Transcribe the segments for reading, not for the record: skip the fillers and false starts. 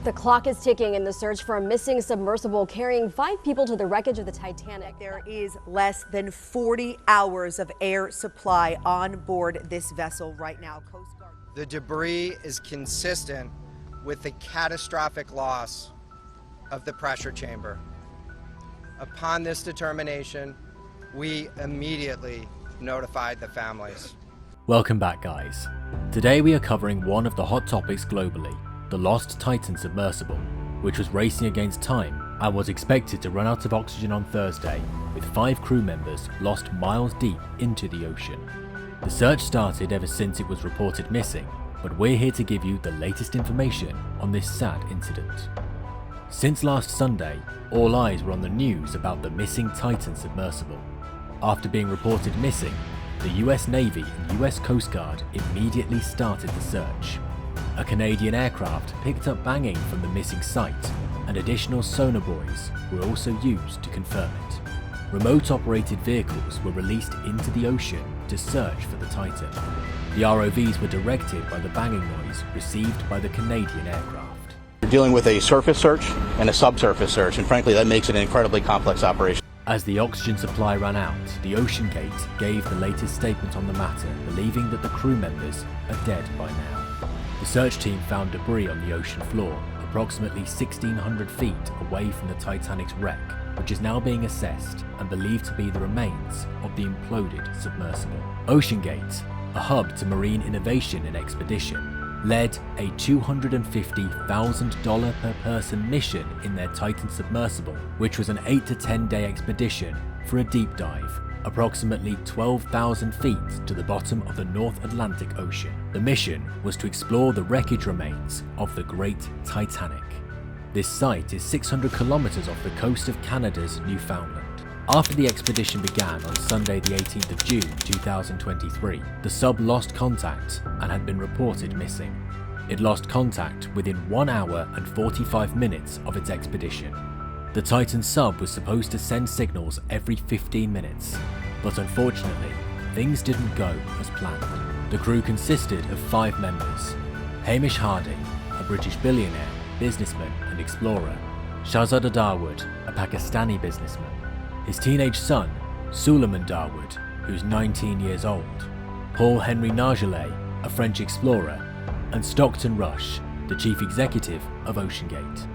The clock is ticking in the search for a missing submersible carrying 5 people to the wreckage of the Titanic. There is less than 40 hours of air supply on board this vessel right now. Coast Guard. The debris is consistent with the catastrophic loss of the pressure chamber. Upon this determination, we immediately notified the families. Welcome back, guys. Today we are covering one of the hot topics globally, the lost Titan submersible, which was racing against time and was expected to run out of oxygen on Thursday, with 5 crew members lost miles deep into the ocean. The search started ever since it was reported missing, but we're here to give you the latest information on this sad incident. Since last Sunday, all eyes were on the news about the missing Titan submersible. After being reported missing, the US Navy and US Coast Guard immediately started the search. A Canadian aircraft picked up banging from the missing site, and additional sonar buoys were also used to confirm it. Remote-operated vehicles were released into the ocean to search for the Titan. The ROVs were directed by the banging noise received by the Canadian aircraft. We're dealing with a surface search and a subsurface search, and frankly that makes it an incredibly complex operation. As the oxygen supply ran out, the OceanGate gave the latest statement on the matter, believing that the crew members are dead by now. The search team found debris on the ocean floor, approximately 1,600 feet away from the Titanic's wreck, which is now being assessed and believed to be the remains of the imploded submersible. OceanGate, a hub to marine innovation and expedition, led a $250,000 per person mission in their Titan submersible, which was an 8 to 10 day expedition for a deep dive, approximately 12,000 feet to the bottom of the North Atlantic Ocean. The mission was to explore the wreckage remains of the Great Titanic. This site is 600 kilometers off the coast of Canada's Newfoundland. After the expedition began on Sunday the 18th of June 2023, the sub lost contact and had been reported missing. It lost contact within 1 hour and 45 minutes of its expedition. The Titan sub was supposed to send signals every 15 minutes, but unfortunately, things didn't go as planned. The crew consisted of 5 members: Hamish Harding, a British billionaire, businessman and explorer; Shahzada Dawood, a Pakistani businessman; his teenage son, Suleiman Dawood, who's 19 years old; Paul Henry Nargeolet, a French explorer; and Stockton Rush, the chief executive of OceanGate.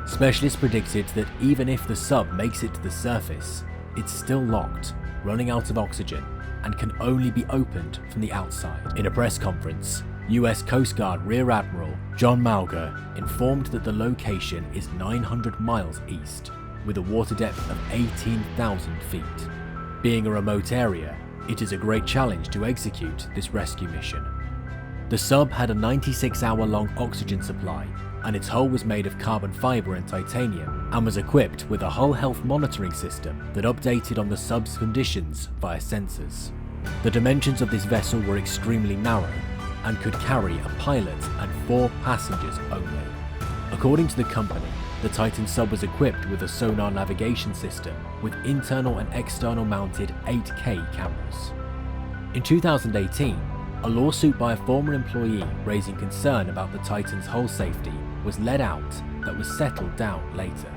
Specialists predicted that even if the sub makes it to the surface, it's still locked, running out of oxygen, and can only be opened from the outside. In a press conference, US Coast Guard Rear Admiral John Malger informed that the location is 900 miles east, with a water depth of 18,000 feet. Being a remote area, it is a great challenge to execute this rescue mission. The sub had a 96-hour-long oxygen supply, and its hull was made of carbon fiber and titanium, and was equipped with a hull health monitoring system that updated on the sub's conditions via sensors. The dimensions of this vessel were extremely narrow, and could carry a pilot and 4 passengers only. According to the company, the Titan sub was equipped with a sonar navigation system with internal and external mounted 8K cameras. In 2018, a lawsuit by a former employee raising concern about the Titan's hull safety was led out that was settled down later.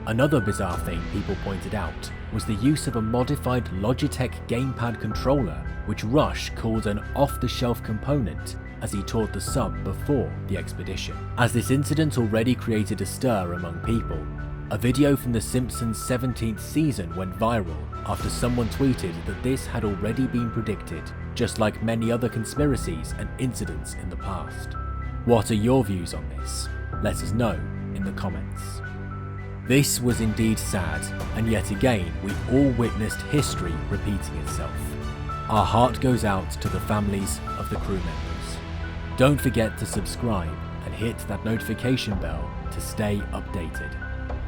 Another bizarre thing people pointed out was the use of a modified Logitech gamepad controller, which Rush called an off-the-shelf component as he toured the sub before the expedition. As this incident already created a stir among people, a video from The Simpsons' 17th season went viral after someone tweeted that this had already been predicted, just like many other conspiracies and incidents in the past. What are your views on this? Let us know in the comments. This was indeed sad, and yet again we all witnessed history repeating itself. Our heart goes out to the families of the crew members. Don't forget to subscribe and hit that notification bell to stay updated.